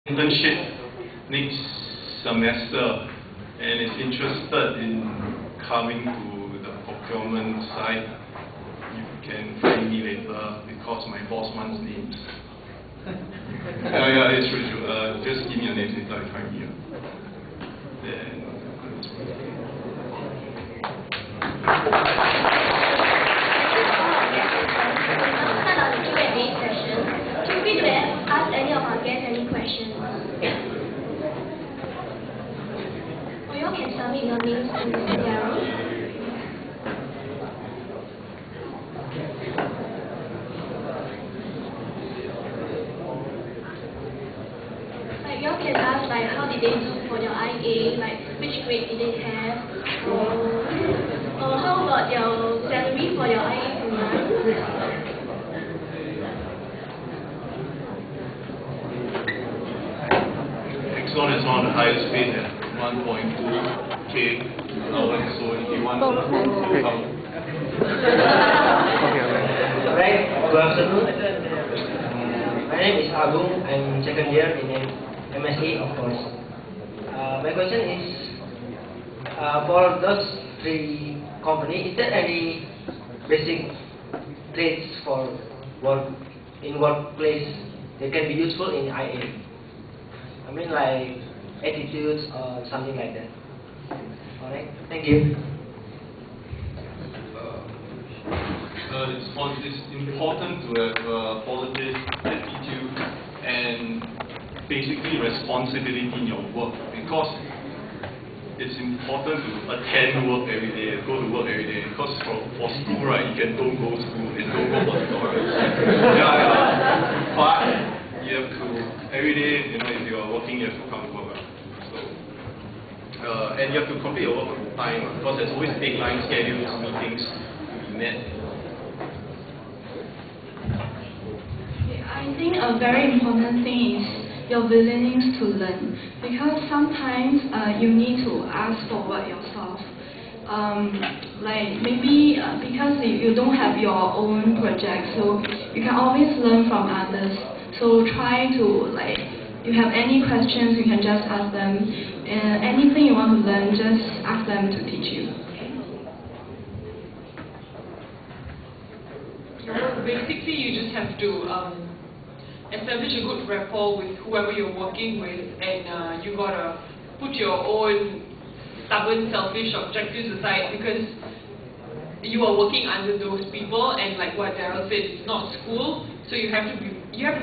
internship next semester and is interested in coming to the procurement side, you can find me later because my boss wants names. Yeah, it's true. Just give me a name later, I find me. Then. Q&A session. Feel free to ask any of our guests any questions. Or you all can submit your names to Mr. Darryl. Like you all can ask like how did they do for their IA, like which grade did they have, or how about your salary for your IA program. One is one of the highest paid at 1.2K allowance, so if you want to come. Right, good afternoon. My name is Agung. I'm second year in MSE, of course. My question is, for those three companies, is there any basic traits for work in workplace that can be useful in IA? I mean, like attitudes or something like that. Alright, thank you. It's important to have a positive attitude and basically responsibility in your work, because it's important to attend work every day, go to work every day, because for school, right, you can don't go to school and don't go for tutorials. Yeah. But you have to, every day, if you are working, you have to come to work. So, and you have to complete your work on time, because there's always deadline schedules, meetings to be met. I think a very important thing is your willingness to learn, because sometimes you need to ask for what yourself. Like maybe because you don't have your own project, so you can always learn from others. So try to, like, you have any questions, you can just ask them. Anything you want to learn, just ask them to teach you. Basically, you just have to establish a good rapport with whoever you're working with, and you gotta put your own stubborn, selfish objectives aside, because you are working under those people, and like what Darryl said, it's not school, so you have to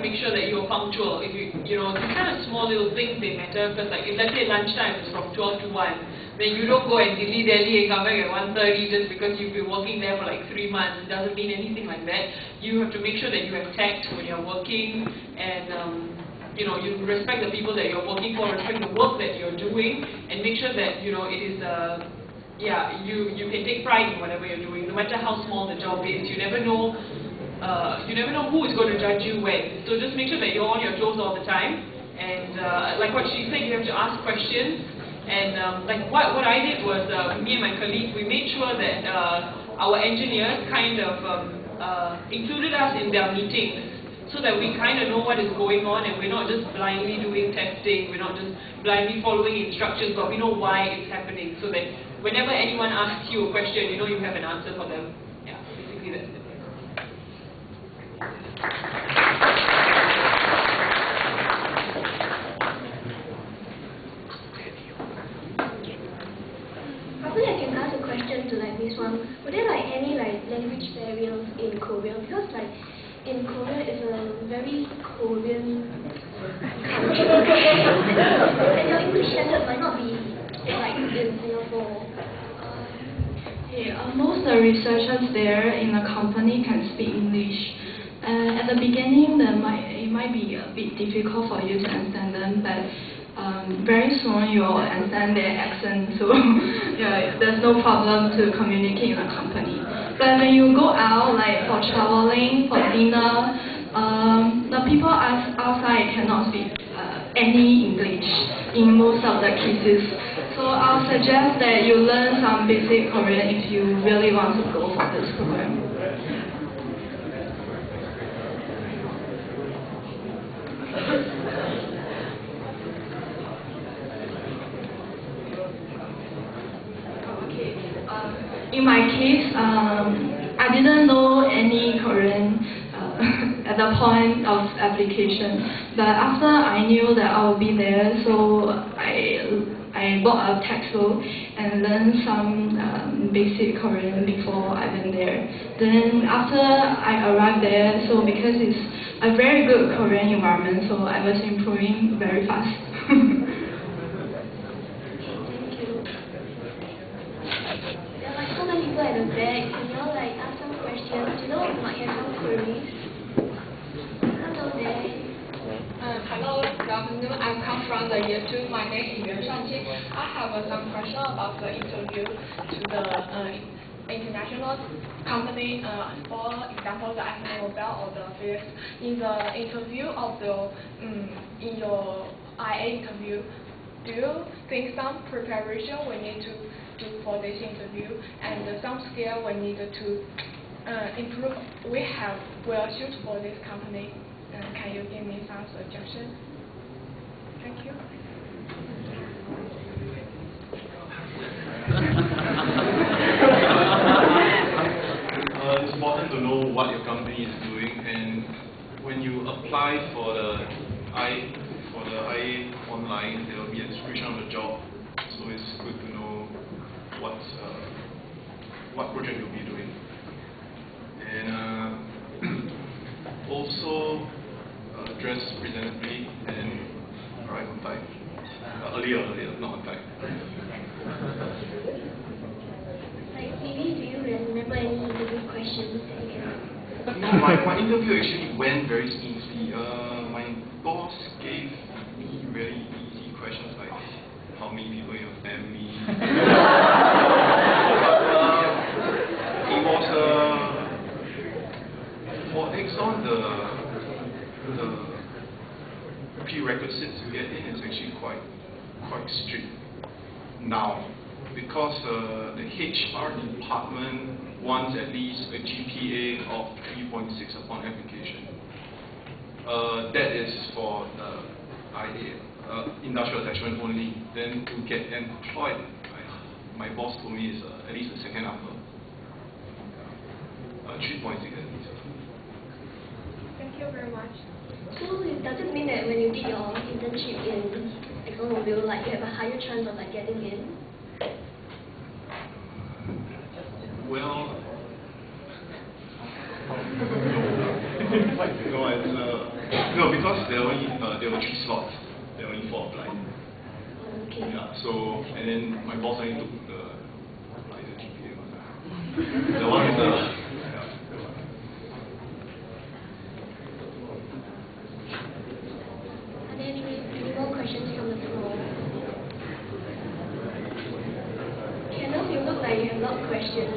make sure that you're punctual. If you know, these kind of small little things, they matter, because like if let's say lunchtime is from 12 to 1, then you don't go and dilly-dally and come back at 1:30 just because you've been working there for like 3 months. It doesn't mean anything like that. You have to make sure that you have tact when you're working, and you know, you respect the people that you're working for, respect the work that you're doing, and make sure that, you know, it is yeah, you can take pride in whatever you're doing, no matter how small the job is. You never know who is going to judge you when. So just make sure that you're on your toes all the time. And like what she said, you have to ask questions. And like what I did was, me and my colleagues, we made sure that our engineers kind of included us in their meetings, so that we kind of know what is going on, and we're not just blindly doing testing, we're not just blindly following instructions, but we know why it's happening, so that whenever anyone asks you a question, you know you have an answer for them. Yeah, basically that's it. Probably I can ask a question to like Miss Wang. Were there like any like language barriers in Korea? Because like in Korea is a very Korean country, and your English standard might not be like in Singapore. Most of the researchers there in the company can speak English. At the beginning, it might be a bit difficult for you to understand them, but very soon you'll understand their accent, so yeah, there's no problem to communicate in the company. But when you go out, like for traveling, for dinner, the people outside cannot speak any English in most of the cases. So I'll suggest that you learn some basic Korean if you really want to go for this program. in my case, I didn't know any Korean at the point of application, but after I knew that I would be there, so I bought a textbook and learned some basic Korean before I went there. Then after I arrived there, so because it's a very good Korean environment, so I was improving very fast. So many people at the back, can you all like ask some questions? You know, might have some queries. Hello there. Hello, good afternoon. I come from the year 2. My name is Yuan Shanqi. I have some question about the interview to the international company. For example, the Mobile or the Philips. In the interview of the in your IA interview, do you think some preparation we need to do for this interview and some skill we need to improve we will shoot for this company? Can you give me some suggestions? Thank you. It's important to know what your company is doing, and when you apply for the IA online, there will be a description of the job. So it's good to know what project you'll be doing, and also dress presentably and arrive on time. Earlier, not on time. Like, maybe do you remember any interview questions that you can? No, my interview actually went very smoothly. My boss gave me really easy questions like how many people in your family. It was for Exxon the prerequisites to get in is actually quite strict now, because the HR department wants at least a GPA of 3.6 upon application. That is for IA, industrial attachment only. Then to get employed, my boss told me is at least a second upper. 3.6 at least. Thank you very much. So does it mean that when you did your internship in ExxonMobil, like you have a higher chance of like getting in? Well, no, because there were 3 slots. There were only 4 applied. Okay. Yeah. So and then my boss only took the GPA one. The one with the. Are there any more questions from the floor? Kenneth, you look like you have a lot of questions.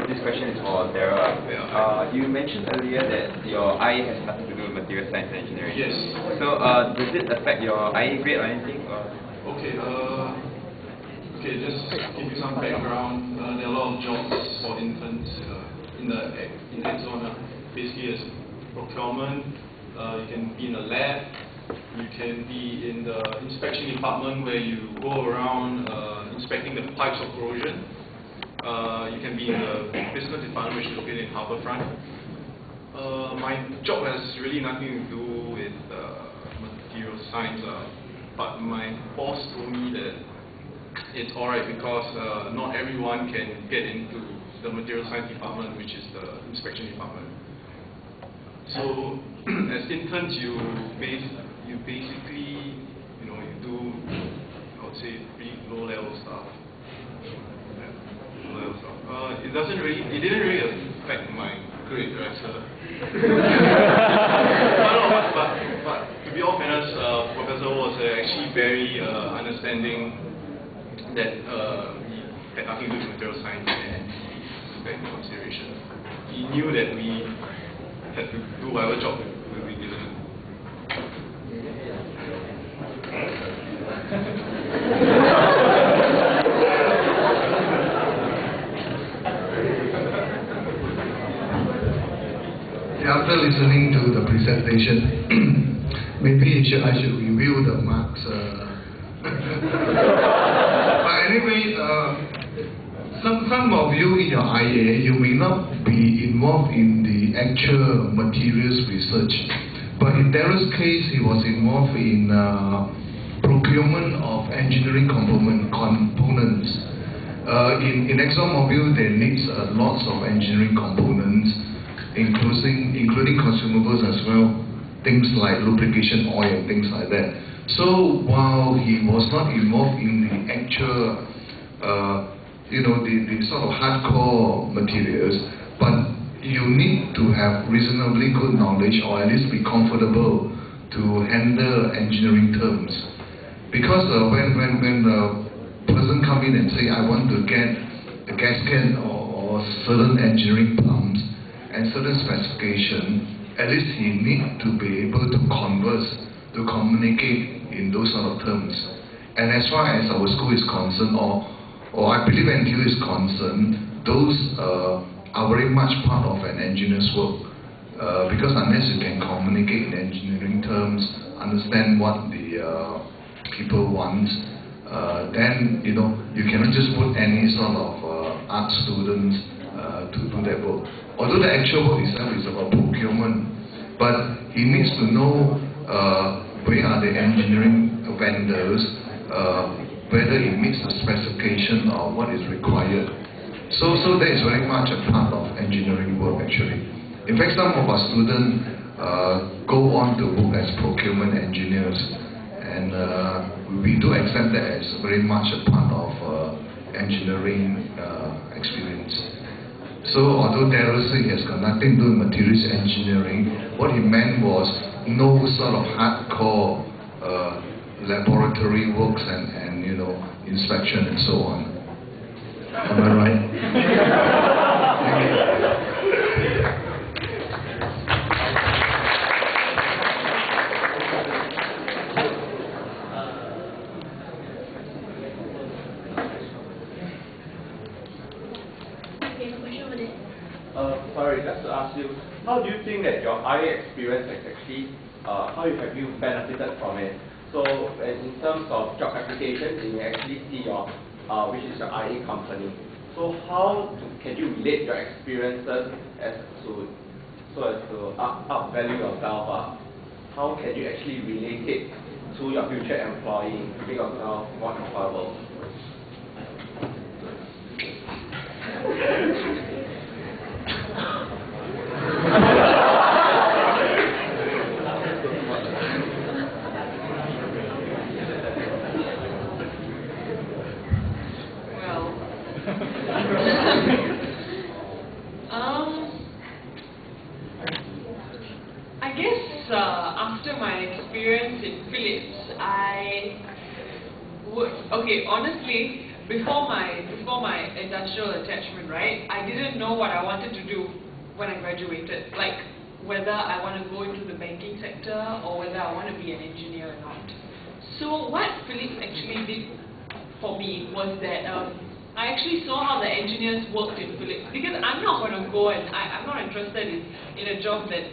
This question is for Dara. You mentioned earlier that your IA has nothing to do with material science and engineering. Yes. So does it affect your IA grade or anything? Or? Okay, just give you some background. There are a lot of jobs for interns in Exxon. Basically, as procurement, you can be in a lab, you can be in the inspection department where you go around inspecting the pipes of corrosion. You can be in the business department, which is located in Harbourfront. My job has really nothing to do with material science, but my boss told me that it's alright because not everyone can get into the material science department, which is the inspection department. So as interns, you basically, you do, I would say, pretty low-level stuff. It didn't really affect my grade, right? So but to be honest, Professor was actually very understanding that we had nothing to do with material science, and he took that into consideration. He knew that we had to do whatever job we were given. after listening to the presentation, maybe I should review the marks. But anyway, some of you in your IA, you may not be involved in the actual materials research. But in Darrell's case, he was involved in procurement of engineering components. In ExxonMobil, there needs lots of engineering components, including consumables as well, things like lubrication oil and things like that. So while he was not involved in the actual, the sort of hardcore materials, but you need to have reasonably good knowledge, or at least be comfortable to handle engineering terms. Because when a person come in and say, I want to get a gasket or certain engineering pumps and certain specification, at least he need to be able to converse, to communicate in those sort of terms. And as far as our school is concerned, or I believe NTU is concerned, those are very much part of an engineer's work. Because unless you can communicate in engineering terms, understand what the people want, then you cannot just put any sort of art students to do that work. Although the actual work itself is about procurement, but he needs to know where are the engineering vendors, whether it meets the specification or what is required. So that is very much a part of engineering work actually. In fact, some of our students go on to work as procurement engineers, and we do accept that as very much a part of engineering experience. So although Darrell said he has got nothing to do with materials engineering, what he meant was no sort of hardcore laboratory works and inspection and so on. Am I right? Sorry, just to ask you, how do you think that your IA experience has actually, how have you benefited from it? So, in terms of job applications, you may actually see your, which is your IA company. So, how can you relate your experiences so as to up-value yourself? How can you actually relate it to your future employee to make yourself more employable? I guess after my experience in Philips, honestly, before my industrial attachment, right, I didn't know what I wanted to do when I graduated, like whether I want to go into the banking sector or whether I want to be an engineer or not. So what Philips actually did for me was that I actually saw how the engineers worked in Philips, because I'm not going to go and I'm not interested in a job that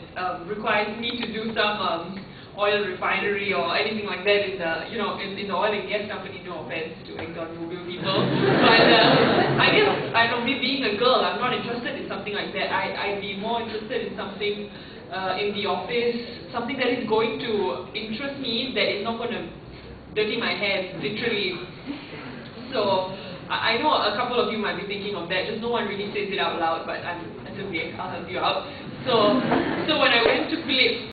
requires me to do some oil refinery or anything like that in the oil and gas company. No offense to ExxonMobil people, but I guess me being a girl, I'm not interested in something like that. I'd be more interested in something in the office, something that is going to interest me, that is not going to dirty my hands, literally. So I know a couple of you might be thinking of that, just no one really says it out loud, but it's okay, I'll help you out. So when I went to Philips,